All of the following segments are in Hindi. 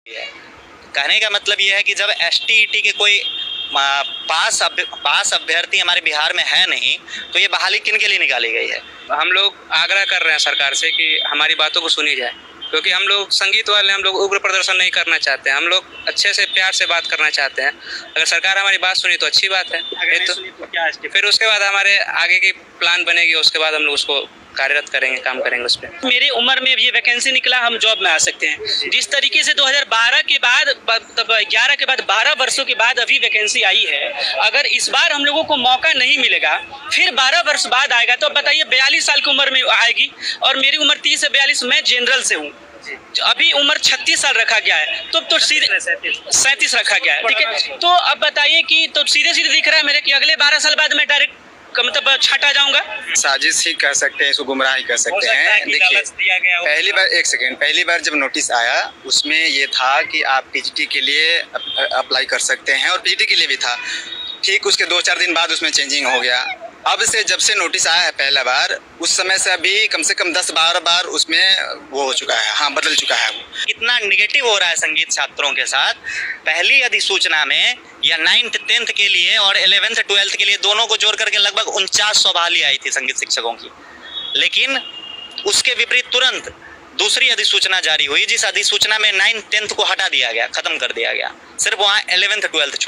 कहने का मतलब ये है कि जब एसटीईटी के कोई पास अभ्यर्थी हमारे बिहार में है नहीं, तो ये बहाली किन के लिए निकाली गई है? हम लोग आग्रह कर रहे हैं सरकार से कि हमारी बातों को सुनी जाए, क्योंकि हम लोग संगीत वाले, हम लोग उग्र प्रदर्शन नहीं करना चाहते हैं। हम लोग अच्छे से प्यार से बात करना चाहते हैं। अगर सरकार हमारी बात सुनी तो अच्छी बात है, फिर उसके बाद हमारे आगे की प्लान बनेगी, उसके बाद हम लोग उसको कार्यरत करेंगे, काम करेंगे उस पर। मेरी उम्र में ये वैकेंसी निकला, हम जॉब में आ सकते हैं। जिस तरीके से 2012 के बाद, तब 11 के बाद 12 वर्षों के बाद अभी वैकेंसी आई है, अगर इस बार हम लोगों को मौका नहीं मिलेगा, फिर 12 वर्ष बाद आएगा, तो अब बताइए 42 साल की उम्र में आएगी, और मेरी उम्र 30 से 42, मैं जनरल से हूँ, अभी उम्र 36 साल रखा गया है, तो सीधे 37 रखा गया है, ठीक है। तो अब बताइए कि तो सीधे सीधे दिख रहा है मेरे कि अगले 12 साल बाद मैं डायरेक्ट मतलब छटा जाऊंगा। साजिश ही कह सकते हैं, इसको गुमराह ही कह सकते हैं। देखिए, पहली बार जब नोटिस आया, उसमें ये था कि आप पीजीटी के लिए अप्लाई कर सकते हैं, और पीजीटी के लिए भी था। ठीक उसके 2-4 दिन बाद उसमें चेंजिंग हो गया। अब से जब से नोटिस आया है पहला बार, उस समय से अभी कम से कम 10-12 बार उसमें वो हो चुका है, हाँ, बदल चुका है। कितना निगेटिव हो रहा है संगीत छात्रों के साथ। पहली अधिसूचना में या 9th 10th के लिए और 11th 12th के लिए दोनों को जोड़ करके लगभग 4900 बहाली आई थी संगीत शिक्षकों की, लेकिन उसके विपरीत तुरंत दूसरी अधिसूचना जारी हुई, जिस अधिसूचना में 9th 10th को हटा दिया गया, खत्म कर दिया गया, सिर्फ वहाँ 11th 12th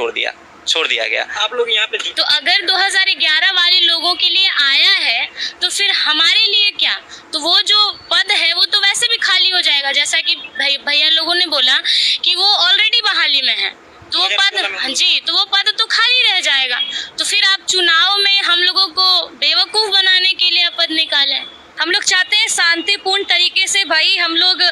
छोड़ दिया गया। आप लोग यहाँ पे तो अगर 2011 वाले लोगों के लिए आया है, तो फिर हमारे लिए क्या? तो वो जो पद है वो तो वैसे भी खाली हो जाएगा, जैसा कि भैया लोगों ने बोला कि वो ऑलरेडी बहाली में है, तो वो पद, जी, तो वो पद तो खाली रह जाएगा। तो फिर आप चुनाव में हम लोगों को बेवकूफ़ बनाने के लिए पद निकालें। हम लोग चाहते हैं शांतिपूर्ण तरीके से, भाई हम लोग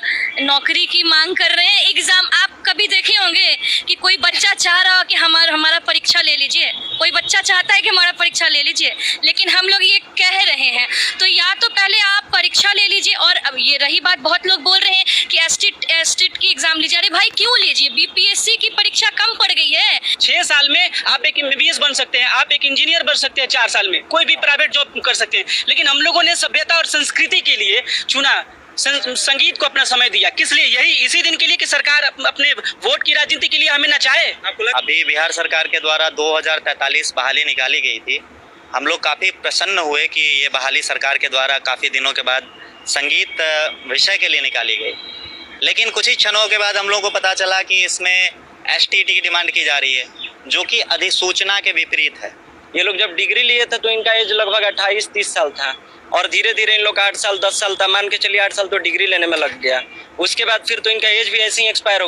नौकरी की मांग कर रहे हैं। एग्ज़ाम आप कभी देखे होंगे कि कोई बच्चा चाह रहा हो कि हमारा परीक्षा ले लीजिए, कोई बच्चा चाहता है कि हमारा परीक्षा ले लीजिए, लेकिन हम लोग ये कह रहे हैं तो या तो पहले आप परीक्षा ले लीजिए। और अब ये रही बात, बहुत लोग बोल रहे हैं कि एसटीट की एग्ज़ाम लीजिए। अरे भाई क्यों लीजिए? बीपीएससी की परीक्षा कम पड़ गई है। 6 साल में आप एक MBBS बन सकते हैं, आप एक इंजीनियर बन सकते हैं, 4 साल में कोई भी प्राइवेट जॉब कर सकते हैं, लेकिन हम लोगों ने सभ्यता और संस्कृति के लिए चुना, संगीत को अपना समय दिया। किस लिए? यही इसी दिन के लिए कि सरकार अपने वोट की राजनीति के लिए हमें नचाए। अभी बिहार सरकार के द्वारा 2043 बहाली निकाली गई थी। हम लोग काफ़ी प्रसन्न हुए कि ये बहाली सरकार के द्वारा काफ़ी दिनों के बाद संगीत विषय के लिए निकाली गई, लेकिन कुछ ही क्षणों के बाद हम लोग को पता चला कि इसमें एसटीईटी की डिमांड की जा रही है, जो कि अधिसूचना के विपरीत है। ये लोग जब डिग्री लिए थे तो इनका एज लगभग 28-30 साल था, और धीरे धीरे इन लोग का 8 साल 10 साल था, मान के चलिए 8 साल तो डिग्री लेने में लग गया। उसके बाद फिर तो इनका एज भी ऐसे ही एक्सपायर हो